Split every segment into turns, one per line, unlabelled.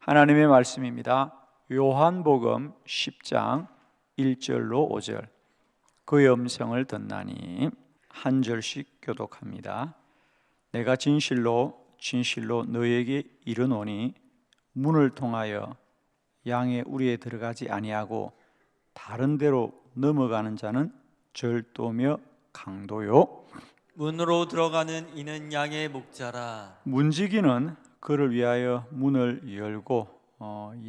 하나님의 말씀입니다. 요한복음 10장 1절로 5절. 그의 음성을 듣나니 한 절씩 교독합니다. 내가 진실로 너희에게 이르노니 문을 통하여 양의 우리에 들어가지 아니하고 다른 데로 넘어가는 자는 절도며 강도요
문으로 들어가는 이는 양의 목자라.
문지기는 그를 위하여 문을 열고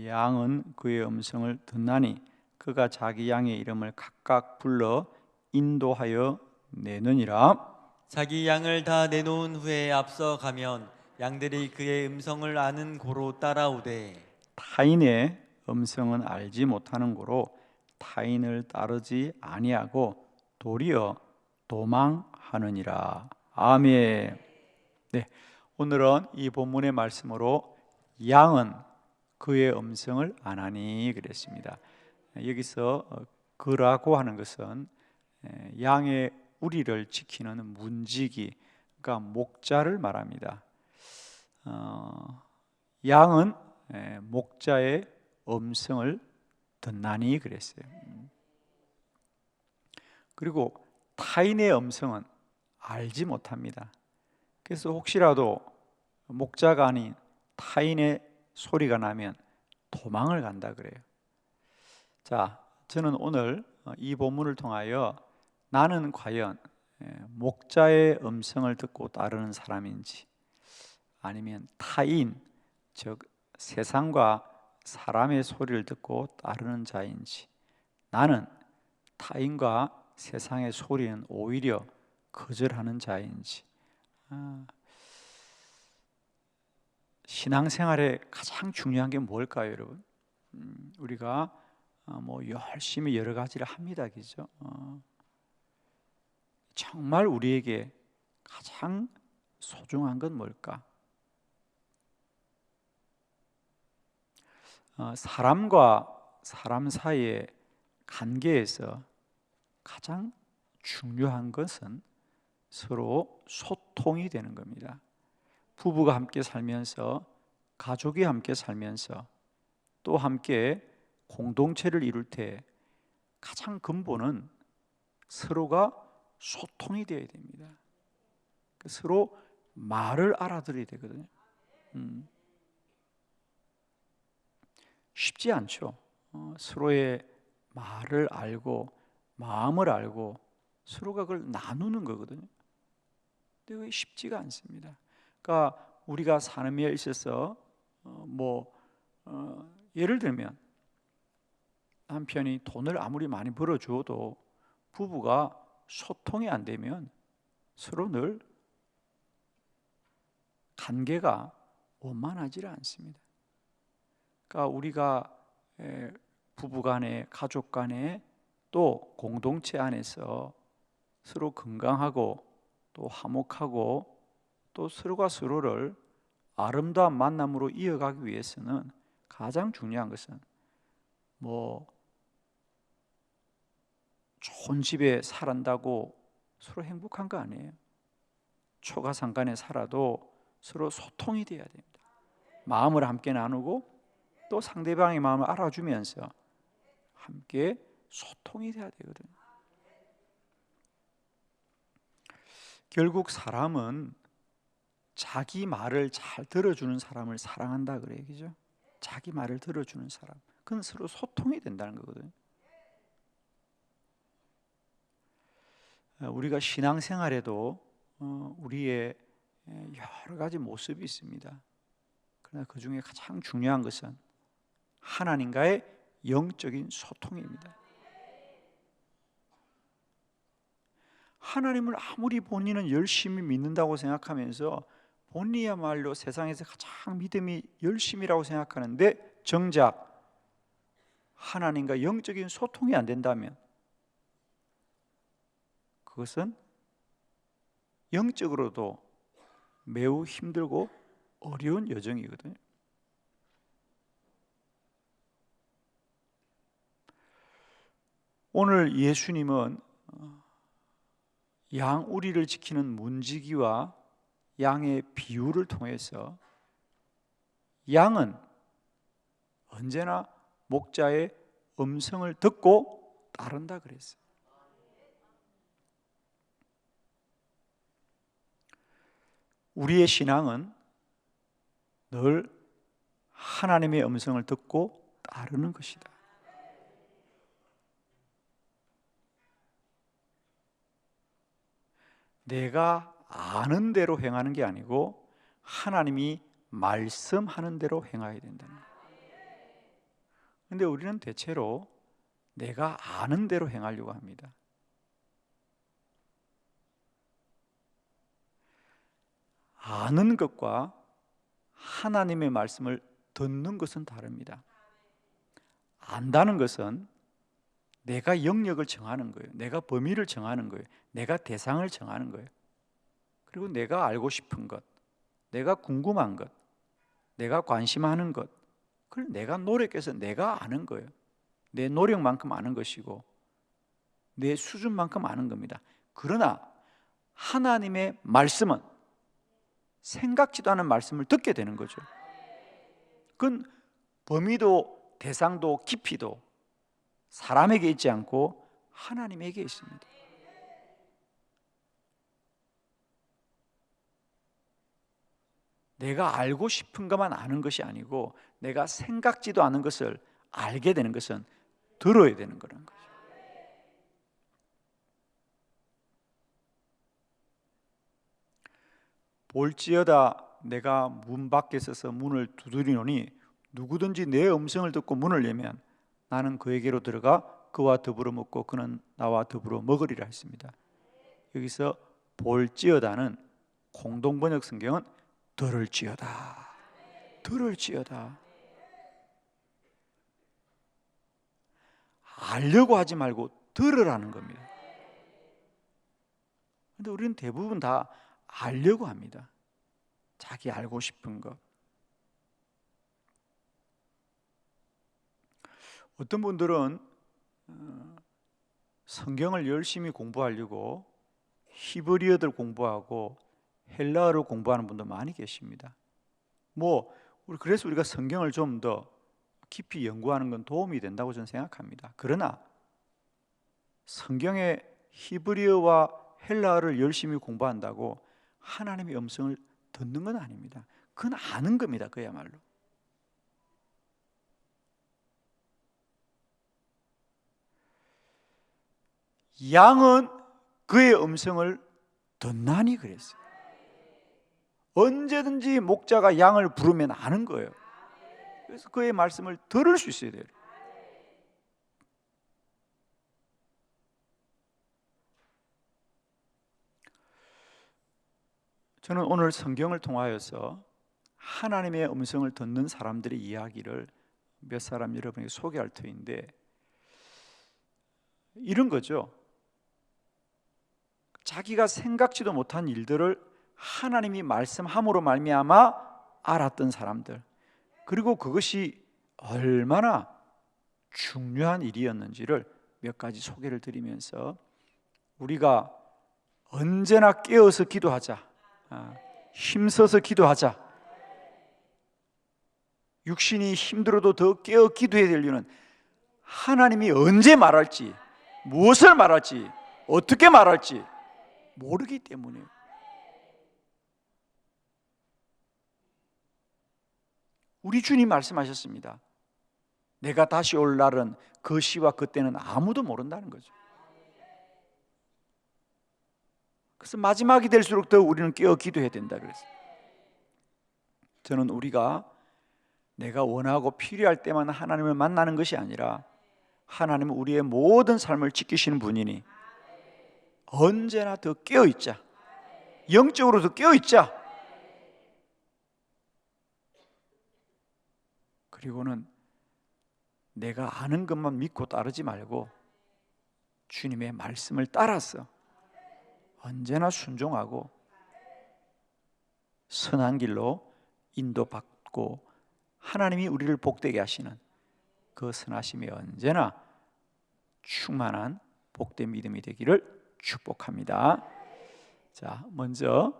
양은 그의 음성을 듣나니 그가 자기 양의 이름을 각각 불러 인도하여 내느니라.
자기 양을 다 내놓은 후에 앞서 가면 양들이 그의 음성을 아는 고로 따라오되
타인의 음성은 알지 못하는 고로 타인을 따르지 아니하고 도리어 도망하느니라. 아멘. 네, 오늘은 이 본문의 말씀으로 양은 그의 음성을 안 하니 그랬습니다. 여기서 그라고 하는 것은 양의 우리를 지키는 문지기, 그러니까 목자를 말합니다. 양은 목자의 음성을 듣나니 그랬어요. 그리고 타인의 음성은 알지 못합니다. 그래서 혹시라도 목자가 아닌 타인의 소리가 나면 도망을 간다 그래요. 자, 저는 오늘 이 본문을 통하여 나는 과연 목자의 음성을 듣고 따르는 사람인지 아니면 타인, 즉 세상과 사람의 소리를 듣고 따르는 자인지, 나는 타인과 세상의 소리는 오히려 거절하는 자인지, 신앙생활에 가장 중요한 게 뭘까요, 여러분? 우리가 열심히 여러 가지를 합니다, 그죠? 정말 우리에게 가장 소중한 건 뭘까? 사람과 사람 사이의 관계에서 가장 중요한 것은 서로 소통이 되는 겁니다. 부부가 함께 살면서, 가족이 함께 살면서, 또 함께 공동체를 이룰 때 가장 근본은 서로가 소통이 되어야 됩니다. 서로 말을 알아들어야 되거든요. 쉽지 않죠. 서로의 말을 알고 마음을 알고 서로가 그걸 나누는 거거든요. 근데 그게 쉽지가 않습니다. 그러니까 우리가 삶에 있어서 예를 들면 남편이 돈을 아무리 많이 벌어줘도 부부가 소통이 안 되면 서로 늘 관계가 원만하지 않습니다. 그러니까 우리가 부부간에, 가족간에, 또 공동체 안에서 서로 건강하고 또 화목하고 또 서로가 서로를 아름다운 만남으로 이어가기 위해서는 가장 중요한 것은 좋은 집에 살았다고 서로 행복한 거 아니에요. 초가상간에 살아도 서로 소통이 돼야 됩니다. 마음을 함께 나누고 또 상대방의 마음을 알아주면서 함께 소통이 돼야 되거든요. 결국 사람은 자기 말을 잘 들어주는 사람을 사랑한다 그래요, 그죠? 자기 말을 들어주는 사람, 그건 서로 소통이 된다는 거거든요. 우리가 신앙생활에도 우리의 여러 가지 모습이 있습니다. 그러나 그 중에 가장 중요한 것은 하나님과의 영적인 소통입니다. 하나님을 아무리 본인은 열심히 믿는다고 생각하면서 본인이야말로 세상에서 가장 믿음이 열심이라고 생각하는데 정작 하나님과 영적인 소통이 안 된다면 그것은 영적으로도 매우 힘들고 어려운 여정이거든요. 오늘 예수님은 양우리를 지키는 문지기와 양의 비유를 통해서 양은 언제나 목자의 음성을 듣고 따른다 그랬어요. 우리의 신앙은 늘 하나님의 음성을 듣고 따르는 것이다. 내가 아는 대로 행하는 게 아니고 하나님이 말씀하는 대로 행해야 된다는 거예요. 그런데 우리는 대체로 내가 아는 대로 행하려고 합니다. 아는 것과 하나님의 말씀을 듣는 것은 다릅니다. 안다는 것은 내가 영역을 정하는 거예요. 내가 범위를 정하는 거예요. 내가 대상을 정하는 거예요. 그리고 내가 알고 싶은 것, 내가 궁금한 것, 내가 관심하는 것, 그걸 내가 노력해서 내가 아는 거예요. 내 노력만큼 아는 것이고 내 수준만큼 아는 겁니다. 그러나 하나님의 말씀은 생각지도 않은 말씀을 듣게 되는 거죠. 그건 범위도 대상도 깊이도 사람에게 있지 않고 하나님에게 있습니다. 내가 알고 싶은 것만 아는 것이 아니고 내가 생각지도 않은 것을 알게 되는 것은 들어야 되는 거라는 거죠. 볼지어다 내가 문 밖에 서서 문을 두드리노니 누구든지 내 음성을 듣고 문을 열면 나는 그에게로 들어가 그와 더불어 먹고 그는 나와 더불어 먹으리라 했습니다. 여기서 볼지어다는 공동번역 성경은 들을지어다, 들을지어다. 알려고 하지 말고 들으라는 겁니다. 그런데 우리는 대부분 다 알려고 합니다. 자기 알고 싶은 것. 어떤 분들은 성경을 열심히 공부하려고 히브리어를 공부하고 헬라어를 공부하는 분도 많이 계십니다. 그래서 우리가 성경을 좀 더 깊이 연구하는 건 도움이 된다고 저는 생각합니다. 그러나 성경의 히브리어와 헬라어를 열심히 공부한다고 하나님의 음성을 듣는 건 아닙니다. 그건 아는 겁니다. 그야말로. 양은 그의 음성을 듣나니 그랬어요. 언제든지 목자가 양을 부르면 아는 거예요. 그래서 그의 말씀을 들을 수 있어야 돼요. 저는 오늘 성경을 통하여서 하나님의 음성을 듣는 사람들의 이야기를 몇 사람 여러분에게 소개할 터인데 이런 거죠. 자기가 생각지도 못한 일들을 하나님이 말씀함으로 말미암아 알았던 사람들, 그리고 그것이 얼마나 중요한 일이었는지를 몇 가지 소개를 드리면서 우리가 언제나 깨어서 기도하자, 힘써서 기도하자. 육신이 힘들어도 더 깨어 기도해야 될 이유는 하나님이 언제 말할지, 무엇을 말할지, 어떻게 말할지 모르기 때문이에요. 우리 주님 말씀하셨습니다. 내가 다시 올 날은 그 시와 그때는 아무도 모른다는 거죠. 그래서 마지막이 될수록 더 우리는 깨어 기도해야 된다 그랬어요. 저는 우리가 내가 원하고 필요할 때만 하나님을 만나는 것이 아니라 하나님은 우리의 모든 삶을 지키시는 분이니 언제나 더 깨어 있자. 영적으로 더 깨어 있자. 그리고는 내가 아는 것만 믿고 따르지 말고 주님의 말씀을 따라서 언제나 순종하고 선한 길로 인도받고 하나님이 우리를 복되게 하시는 그 선하심이 언제나 충만한 복된 믿음이 되기를 축복합니다. 자, 먼저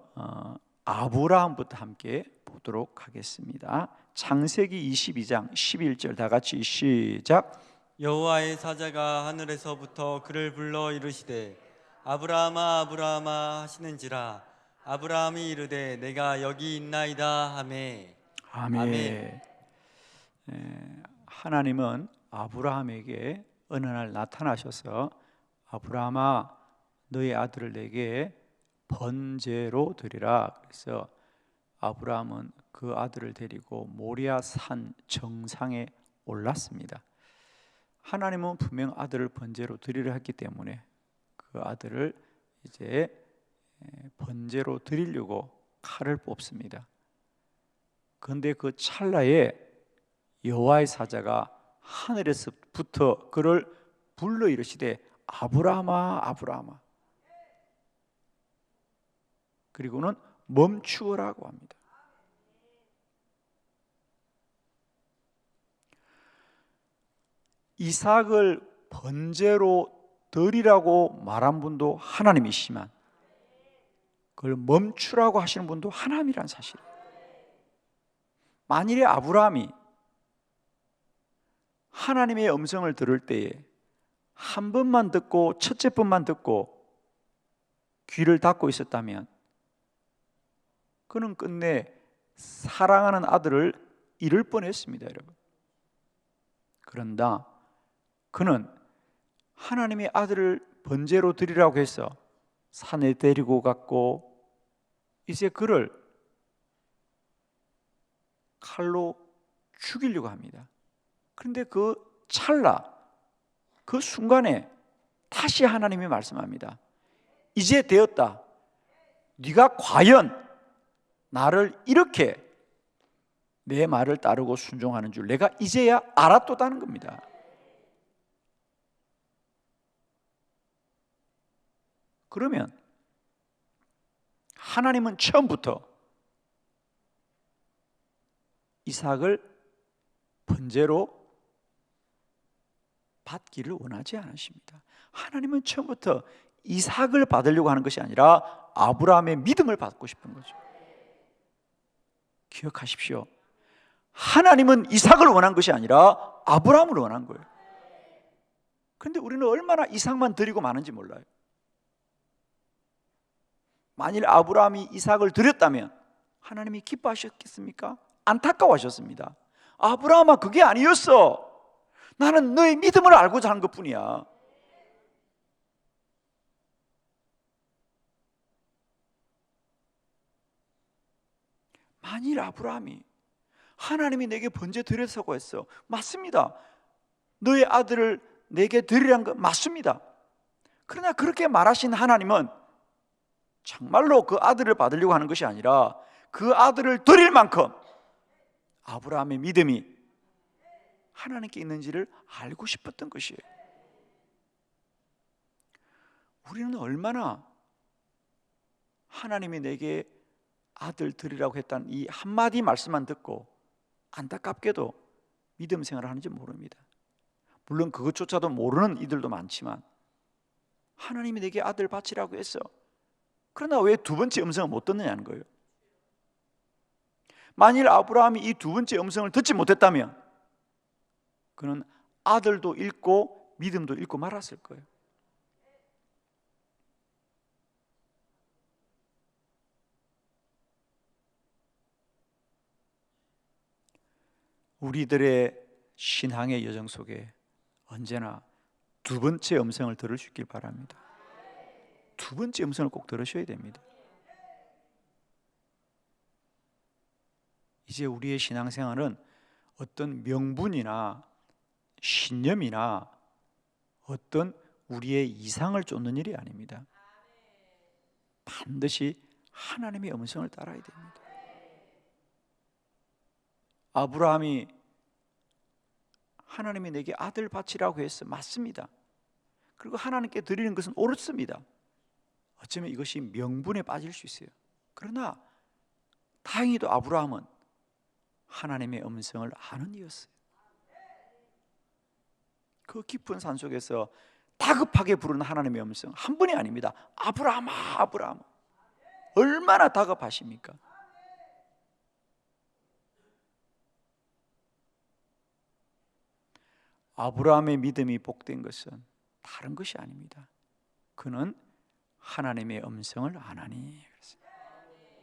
아브라함부터 함께 보도록 하겠습니다. 창세기 22장 11절 다 같이 시작.
여호와의 사자가 하늘에서부터 그를 불러 이르시되 아브라함아 아브라함아 하시는지라 아브라함이 이르되 내가 여기 있나이다 하매.
아멘.
아멘.
하나님은 아브라함에게 어느 날 나타나셔서 아브라함아 너의 아들을 내게 번제로 드리라. 그래서 아브라함은 그 아들을 데리고 모리아 산 정상에 올랐습니다. 하나님은 분명 아들을 번제로 드리려 했기 때문에 그 아들을 이제 번제로 드리려고 칼을 뽑습니다. 그런데 그 찰나에 여호와의 사자가 하늘에서부터 그를 불러 이르시되 아브라함아 아브라함아, 그리고는 멈추어라고 합니다. 이삭을 번제로 드리라고 말한 분도 하나님이시지만 그걸 멈추라고 하시는 분도 하나님이란 사실이에요. 만일에 아브라함이 하나님의 음성을 들을 때에 한 번만 듣고 첫째 번만 듣고 귀를 닫고 있었다면 그는 끝내 사랑하는 아들을 잃을 뻔했습니다, 여러분. 그런다 그는 하나님의 아들을 번제로 드리라고 해서 산에 데리고 갔고 이제 그를 칼로 죽이려고 합니다. 그런데 그 찰나, 그 순간에 다시 하나님이 말씀합니다. 이제 되었다. 네가 과연 나를 이렇게 내 말을 따르고 순종하는 줄 내가 이제야 알았도다는 겁니다. 그러면 하나님은 처음부터 이삭을 번제로 받기를 원하지 않으십니다. 하나님은 처음부터 이삭을 받으려고 하는 것이 아니라 아브라함의 믿음을 받고 싶은 거죠. 기억하십시오. 하나님은 이삭을 원한 것이 아니라 아브라함을 원한 거예요. 그런데 우리는 얼마나 이삭만 드리고 마는지 몰라요. 만일 아브라함이 이삭을 드렸다면 하나님이 기뻐하셨겠습니까? 안타까워하셨습니다. 아브라함아, 그게 아니었어. 나는 너의 믿음을 알고자 하는 것뿐이야. 만일 아브라함이 하나님이 내게 번제 드렸다고 했어. 맞습니다. 너의 아들을 내게 드리라는 거 맞습니다. 그러나 그렇게 말하신 하나님은 정말로 그 아들을 받으려고 하는 것이 아니라 그 아들을 드릴 만큼 아브라함의 믿음이 하나님께 있는지를 알고 싶었던 것이에요. 우리는 얼마나 하나님이 내게 아들 드리라고 했다는 이 한마디 말씀만 듣고 안타깝게도 믿음 생활을 하는지 모릅니다. 물론 그것조차도 모르는 이들도 많지만 하나님이 내게 아들 바치라고 했어. 그러나 왜 두 번째 음성을 못 듣느냐는 거예요. 만일 아브라함이 이 두 번째 음성을 듣지 못했다면 그는 아들도 잃고 믿음도 잃고 말았을 거예요. 우리들의 신앙의 여정 속에 언제나 두 번째 음성을 들을 수 있길 바랍니다. 두 번째 음성을 꼭 들으셔야 됩니다. 이제 우리의 신앙생활은 어떤 명분이나 신념이나 어떤 우리의 이상을 쫓는 일이 아닙니다. 반드시 하나님의 음성을 따라야 됩니다. 아브라함이 하나님이 내게 아들 바치라고 했어. 맞습니다. 그리고 하나님께 드리는 것은 옳습니다. 어쩌면 이것이 명분에 빠질 수 있어요. 그러나 다행히도 아브라함은 하나님의 음성을 아는 이였어요. 그 깊은 산속에서 다급하게 부르는 하나님의 음성 한 분이 아닙니다. 아브라함아 아브라함아. 얼마나 다급하십니까? 아브라함의 믿음이 복된 것은 다른 것이 아닙니다. 그는 하나님의 음성을 아나니,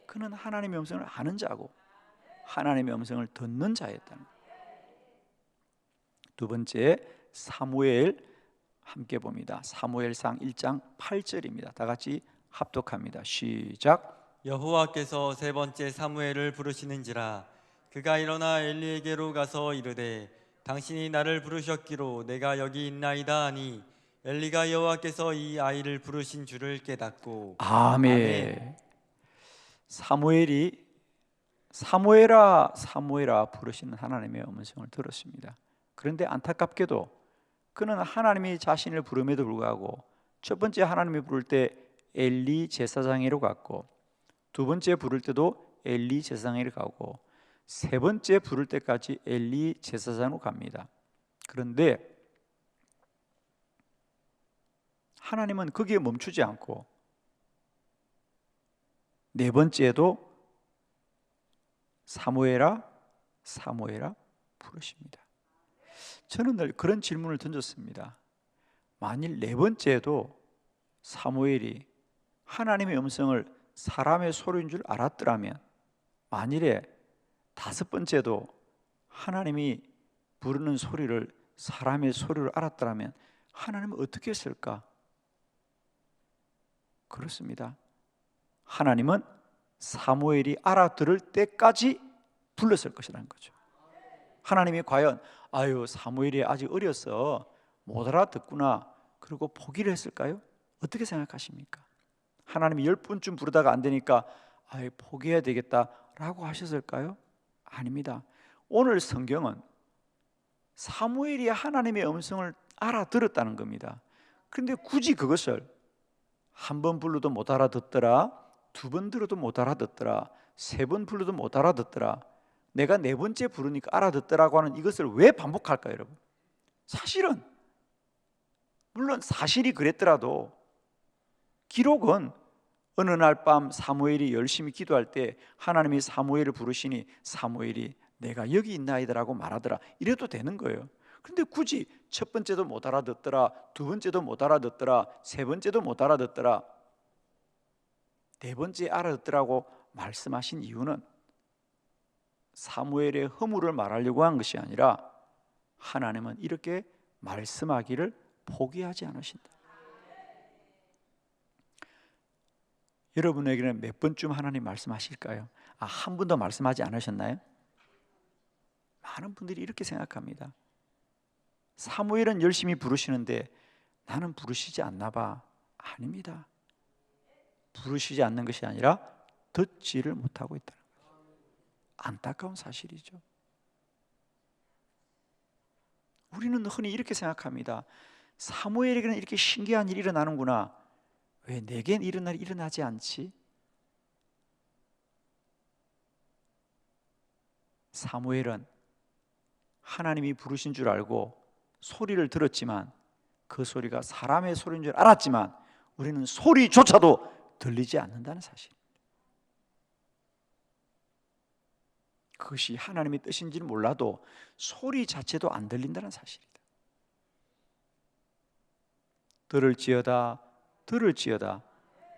그는 하나님의 음성을 아는 자고 하나님의 음성을 듣는 자였다는 거예요. 두 번째, 사무엘 함께 봅니다. 사무엘상 1장 8절입니다. 다 같이 합독합니다. 시작.
여호와께서 세 번째 사무엘을 부르시는지라 그가 일어나 엘리에게로 가서 이르되 당신이 나를 부르셨기로 내가 여기 있나이다 하니 엘리가 여호와께서 이 아이를 부르신 줄을 깨닫고
아멘. 사무엘이 사무엘아 사무엘아 부르시는 하나님의 음성을 들었습니다. 그런데 안타깝게도 그는 하나님이 자신을 부름에도 불구하고 첫 번째 하나님이 부를 때 엘리 제사장에로 갔고, 두 번째 부를 때도 엘리 제사장에로 가고, 세 번째 부를 때까지 엘리 제사장으로 갑니다. 그런데 하나님은 거기에 멈추지 않고 네 번째에도 사무엘아 사무엘아 부르십니다. 저는 늘 그런 질문을 던졌습니다. 만일 네 번째에도 사무엘이 하나님의 음성을 사람의 소리인 줄 알았더라면, 만일에 다섯 번째도 하나님이 부르는 소리를 사람의 소리로 알았더라면 하나님은 어떻게 했을까? 그렇습니다. 하나님은 사무엘이 알아들을 때까지 불렀을 것이라는 거죠. 하나님이 과연 아유 사무엘이 아직 어려서 못 알아듣구나 그리고 포기를 했을까요? 어떻게 생각하십니까? 하나님이 10분쯤 부르다가 안 되니까 아유 포기해야 되겠다라고 하셨을까요? 아닙니다. 오늘 성경은 사무엘이 하나님의 음성을 알아들었다는 겁니다. 그런데 굳이 그것을 한 번 불러도 못 알아듣더라, 두 번 들어도 못 알아듣더라, 세 번 불러도 못 알아듣더라, 내가 네 번째 부르니까 알아듣더라고 하는 이것을 왜 반복할까요, 여러분? 사실은 물론 사실이 그랬더라도 기록은 어느 날 밤 사무엘이 열심히 기도할 때 하나님이 사무엘을 부르시니 사무엘이 내가 여기 있나이다라고 말하더라, 이래도 되는 거예요. 그런데 굳이 첫 번째도 못 알아듣더라, 두 번째도 못 알아듣더라, 세 번째도 못 알아듣더라, 네 번째 알아듣더라고 말씀하신 이유는 사무엘의 허물을 말하려고 한 것이 아니라 하나님은 이렇게 말씀하기를 포기하지 않으신다. 여러분에게는 몇 번쯤 하나님 말씀하실까요? 한 번도 말씀하지 않으셨나요? 많은 분들이 이렇게 생각합니다. 사무엘은 열심히 부르시는데 나는 부르시지 않나 봐. 아닙니다. 부르시지 않는 것이 아니라 듣지를 못하고 있다는 거죠. 안타까운 사실이죠. 우리는 흔히 이렇게 생각합니다. 사무엘에게는 이렇게 신기한 일이 일어나는구나, 왜 내겐 이런 날이 일어나지 않지? 사무엘은 하나님이 부르신 줄 알고 소리를 들었지만 그 소리가 사람의 소리인 줄 알았지만 우리는 소리조차도 들리지 않는다는 사실, 그것이 하나님의 뜻인지는 몰라도 소리 자체도 안 들린다는 사실이다. 들을지어다 들을지어다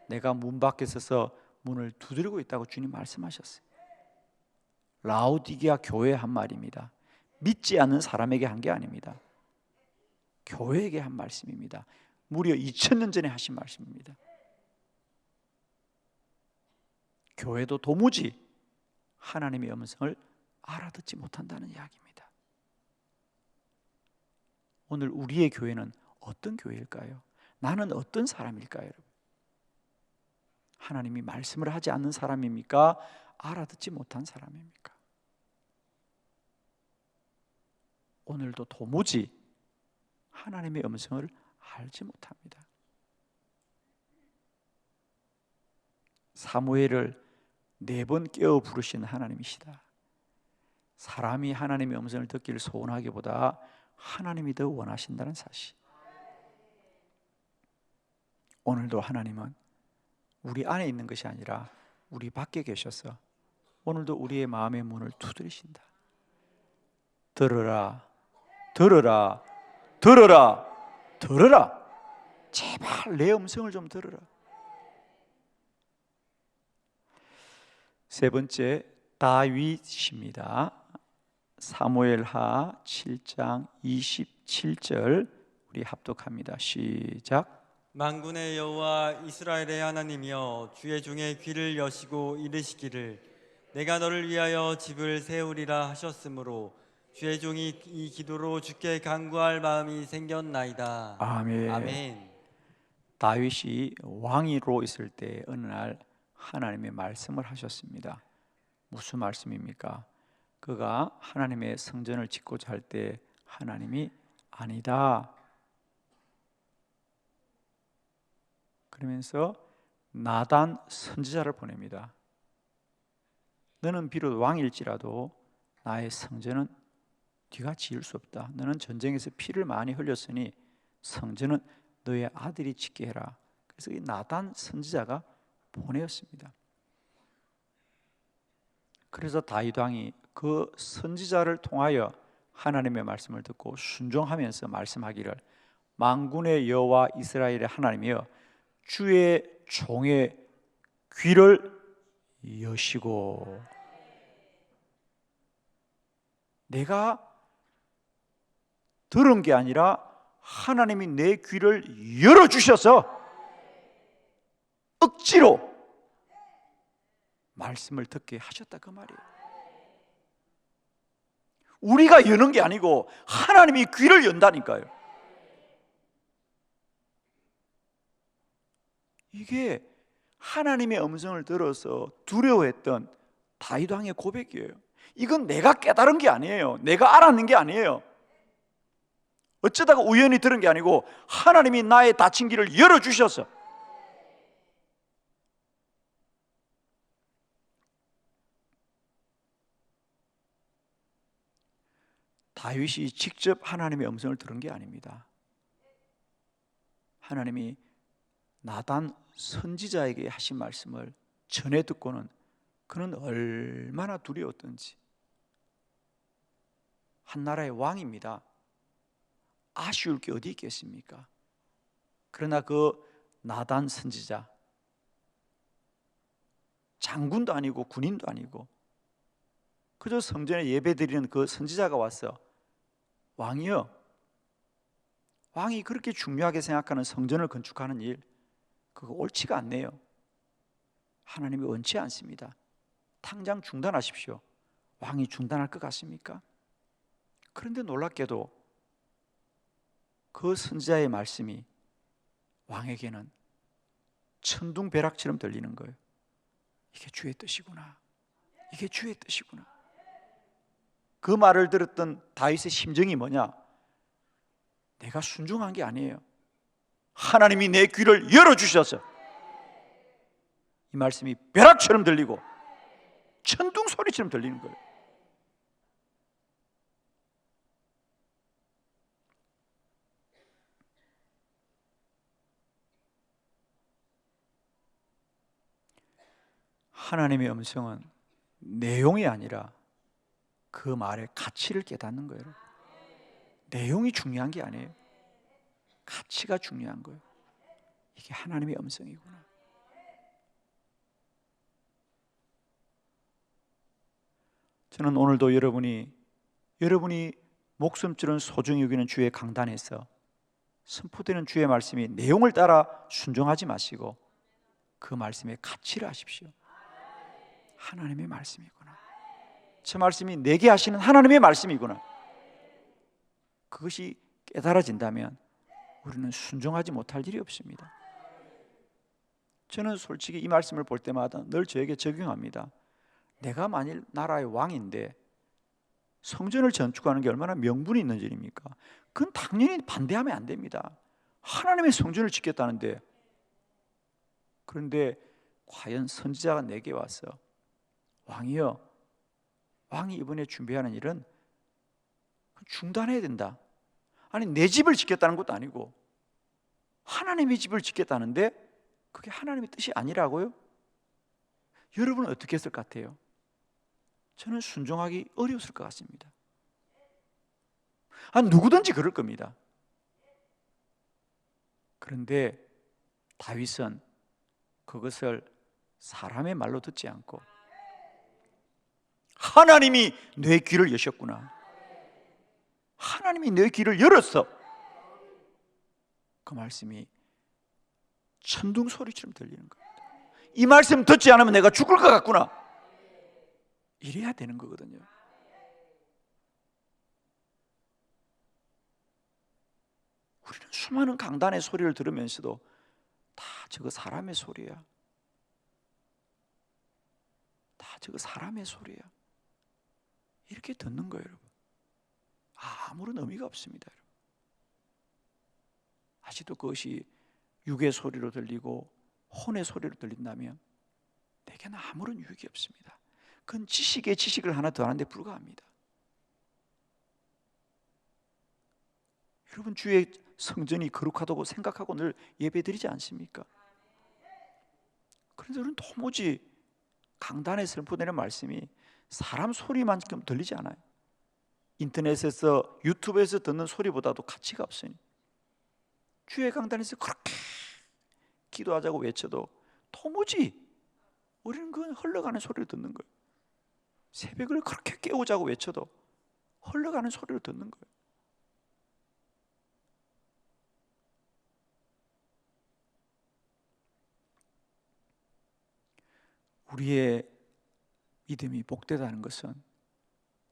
내가 문 밖에 서서 문을 두드리고 있다고 주님 말씀하셨어요. 라오디게아 교회에 한 말입니다. 믿지 않는 사람에게 한 게 아닙니다. 교회에게 한 말씀입니다. 무려 2000년 전에 하신 말씀입니다. 교회도 도무지 하나님의 음성을 알아듣지 못한다는 이야기입니다. 오늘 우리의 교회는 어떤 교회일까요? 나는 어떤 사람일까요, 여러분? 하나님이 말씀을 하지 않는 사람입니까? 알아듣지 못한 사람입니까? 오늘도 도무지 하나님의 음성을 알지 못합니다. 사무엘을 4번 깨어 부르신 하나님이시다. 사람이 하나님의 음성을 듣기를 소원하기보다 하나님이 더 원하신다는 사실. 오늘도 하나님은 우리 안에 있는 것이 아니라 우리 밖에 계셔서 오늘도 우리의 마음의 문을 두드리신다. 들으라, 들으라, 들으라, 들으라. 제발 내 음성을 좀 들으라. 세 번째, 다윗입니다. 사무엘하 7장 27절 우리 합독합니다. 시작.
만군의 여호와 이스라엘의 하나님이여, 주의 종의 귀를 여시고 이르시기를 내가 너를 위하여 집을 세우리라 하셨으므로 주의 종이 이 기도로 주께 간구할 마음이 생겼나이다.
아멘.
아멘.
다윗이 왕위로 있을 때 어느 날 하나님의 말씀을 하셨습니다. 무슨 말씀입니까? 그가 하나님의 성전을 짓고자 할 때 하나님이 아니다, 그러면서 나단 선지자를 보냅니다. 너는 비록 왕일지라도 나의 성전은 네가 지을 수 없다. 너는 전쟁에서 피를 많이 흘렸으니 성전은 너의 아들이 짓게 해라. 그래서 이 나단 선지자가 보내었습니다. 그래서 다윗 왕이 그 선지자를 통하여 하나님의 말씀을 듣고 순종하면서 말씀하기를 만군의 여호와 이스라엘의 하나님이여, 주의 종의 귀를 여시고, 내가 들은 게 아니라 하나님이 내 귀를 열어주셔서 억지로 말씀을 듣게 하셨다, 그 말이에요. 우리가 여는 게 아니고 하나님이 귀를 연다니까요. 이게 하나님의 음성을 들어서 두려워했던 다윗 왕의 고백이에요. 이건 내가 깨달은 게 아니에요. 내가 알았는 게 아니에요. 어쩌다가 우연히 들은 게 아니고 하나님이 나의 닫힌 길을 열어주셔서. 다윗이 직접 하나님의 음성을 들은 게 아닙니다. 하나님이 나단 선지자에게 하신 말씀을 전해 듣고는 그는 얼마나 두려웠던지. 한 나라의 왕입니다. 아쉬울 게 어디 있겠습니까? 그러나 그 나단 선지자, 장군도 아니고 군인도 아니고 그저 성전에 예배드리는 그 선지자가 와서 왕이여, 왕이 그렇게 중요하게 생각하는 성전을 건축하는 일, 그거 옳지가 않네요. 하나님이 원치 않습니다. 당장 중단하십시오. 왕이 중단할 것 같습니까? 그런데 놀랍게도 그 선지자의 말씀이 왕에게는 천둥벼락처럼 들리는 거예요. 이게 주의 뜻이구나. 이게 주의 뜻이구나. 그 말을 들었던 다윗의 심정이 뭐냐? 내가 순종한 게 아니에요. 하나님이 내 귀를 열어주셔서 이 말씀이 벼락처럼 들리고 천둥 소리처럼 들리는 거예요. 하나님의 음성은 내용이 아니라 그 말의 가치를 깨닫는 거예요. 내용이 중요한 게 아니에요. 가치가 중요한 거예요. 이게 하나님의 음성이구나. 저는 오늘도 여러분이 목숨줄은 소중히 여기는 주의 강단에서 선포되는 주의 말씀이 내용을 따라 순종하지 마시고 그 말씀의 가치를 아십시오. 하나님의 말씀이구나. 저 말씀이 내게 하시는 하나님의 말씀이구나. 그것이 깨달아진다면 우리는 순종하지 못할 일이 없습니다. 저는 솔직히 이 말씀을 볼 때마다 늘 저에게 적용합니다. 내가 만일 나라의 왕인데 성전을 건축하는 게 얼마나 명분이 있는 일입니까? 그건 당연히 반대하면 안 됩니다. 하나님의 성전을 짓겠다는데. 그런데 과연 선지자가 내게 와서 왕이여, 왕이 이번에 준비하는 일은 중단해야 된다. 아니, 내 집을 짓겠다는 것도 아니고 하나님의 집을 짓겠다는데 그게 하나님의 뜻이 아니라고요? 여러분은 어떻게 했을 것 같아요? 저는 순종하기 어려웠을 것 같습니다. 누구든지 그럴 겁니다. 그런데 다윗은 그것을 사람의 말로 듣지 않고 하나님이 내 귀를 여셨구나, 하나님이 내 귀를 열었어, 그 말씀이 천둥 소리처럼 들리는 겁니다. 이 말씀 듣지 않으면 내가 죽을 것 같구나, 이래야 되는 거거든요. 우리는 수많은 강단의 소리를 들으면서도 다 저거 사람의 소리야, 다 저거 사람의 소리야, 이렇게 듣는 거예요, 여러분. 아무런 의미가 없습니다, 여러분. 아직도 그것이 육의 소리로 들리고 혼의 소리로 들린다면 내게는 아무런 유익이 없습니다. 그건 지식에 지식을 하나 더하는 데 불과합니다. 여러분, 주의 성전이 거룩하다고 생각하고 늘 예배드리지 않습니까? 그런데 우리는 도무지 강단에 선포되는 말씀이 사람 소리만큼 들리지 않아요. 인터넷에서, 유튜브에서 듣는 소리보다도 가치가 없으니 주의 강단에서 그렇게 기도하자고 외쳐도 도무지 우리는 그건 흘러가는 소리를 듣는 거예요. 새벽을 그렇게 깨우자고 외쳐도 흘러가는 소리를 듣는 거예요. 우리의 믿음이 복되다는 것은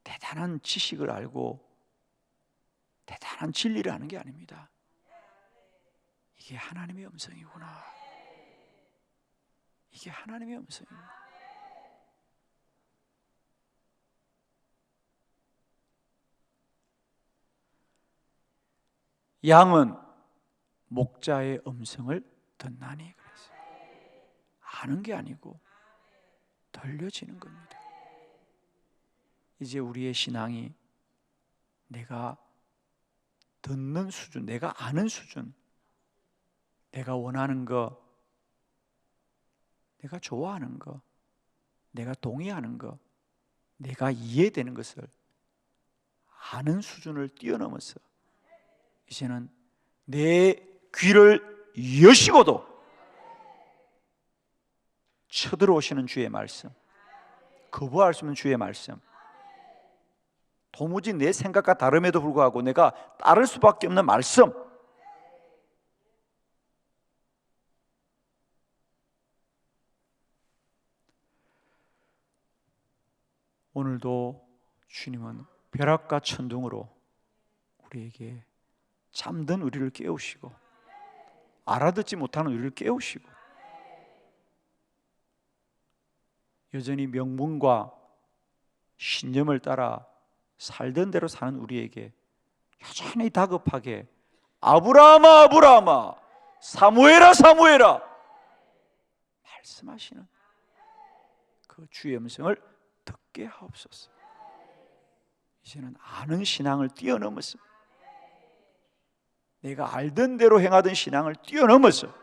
대단한 지식을 알고 대단한 진리를 아는 게 아닙니다. 이게 하나님의 음성이구나, 이게 하나님의 음성이구나. 양은 목자의 음성을 듣나니, 그랬어요. 아는 게 아니고 들려지는 겁니다. 이제 우리의 신앙이 내가 듣는 수준, 내가 아는 수준, 내가 원하는 거, 내가 좋아하는 거, 내가 동의하는 거, 내가 이해되는 것을 아는 수준을 뛰어넘어서 이제는 내 귀를 여시고도 쳐들어오시는 주의 말씀, 거부할 수 없는 주의 말씀, 도무지 내 생각과 다름에도 불구하고 내가 따를 수밖에 없는 말씀, 오늘도 주님은 벼락과 천둥으로 우리에게 잠든 우리를 깨우시고 알아듣지 못하는 우리를 깨우시고 여전히 명분과 신념을 따라 살던 대로 사는 우리에게 여전히 다급하게 아브라함아 아브라함아 사무엘아 사무엘아 말씀하시는 그 주의 음성을 듣게 하옵소서. 이제는 아는 신앙을 뛰어넘어서, 내가 알던 대로 행하던 신앙을 뛰어넘어서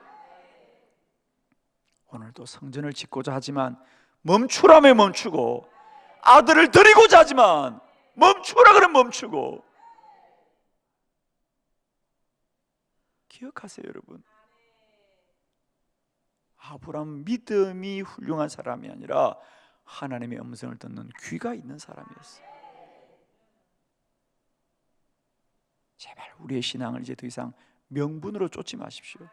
오늘도 성전을 짓고자 하지만 멈추라면 멈추고, 아들을 드리고자 하지만 멈추라 그러면 멈추고. 기억하세요, 여러분. 아브라함 믿음이 훌륭한 사람이 아니라 하나님의 음성을 듣는 귀가 있는 사람이었어요. 제발 우리의 신앙을 이제 더 이상 명분으로 쫓지 마십시오.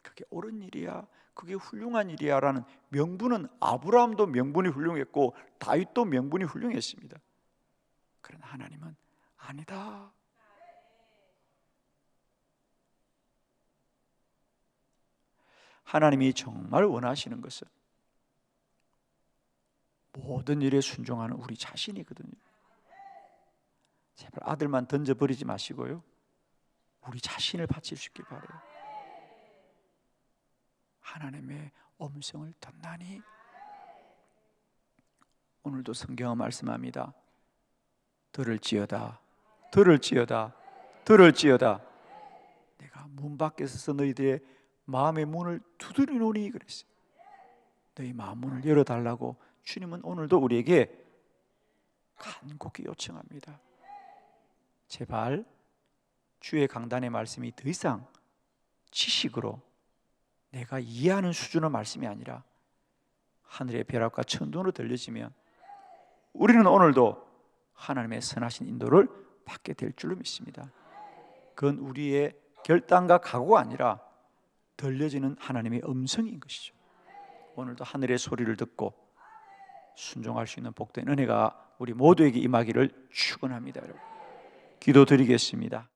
그게 옳은 일이야, 그게 훌륭한 일이야 라는 명분은, 아브라함도 명분이 훌륭했고 다윗도 명분이 훌륭했습니다. 그러나 하나님은 아니다. 하나님이 정말 원하시는 것은 모든 일에 순종하는 우리 자신이거든요. 제발 아들만 던져버리지 마시고요, 우리 자신을 바칠 수 있길 바라요. 하나님의 음성을 듣나니. 오늘도 성경은 말씀합니다. 들을지어다 들을지어다 들을지어다 내가 문 밖에 서서 너희들의 마음의 문을 두드리노니 그랬어요. 너희 마음 문을 열어달라고 주님은 오늘도 우리에게 간곡히 요청합니다. 제발 주의 강단의 말씀이 더 이상 지식으로 내가 이해하는 수준의 말씀이 아니라 하늘의 벼락과 천둥으로 들려지면 우리는 오늘도 하나님의 선하신 인도를 받게 될 줄로 믿습니다. 그건 우리의 결단과 각오가 아니라 들려지는 하나님의 음성인 것이죠. 오늘도 하늘의 소리를 듣고 순종할 수 있는 복된 은혜가 우리 모두에게 임하기를 축원합니다. 여러분, 기도드리겠습니다.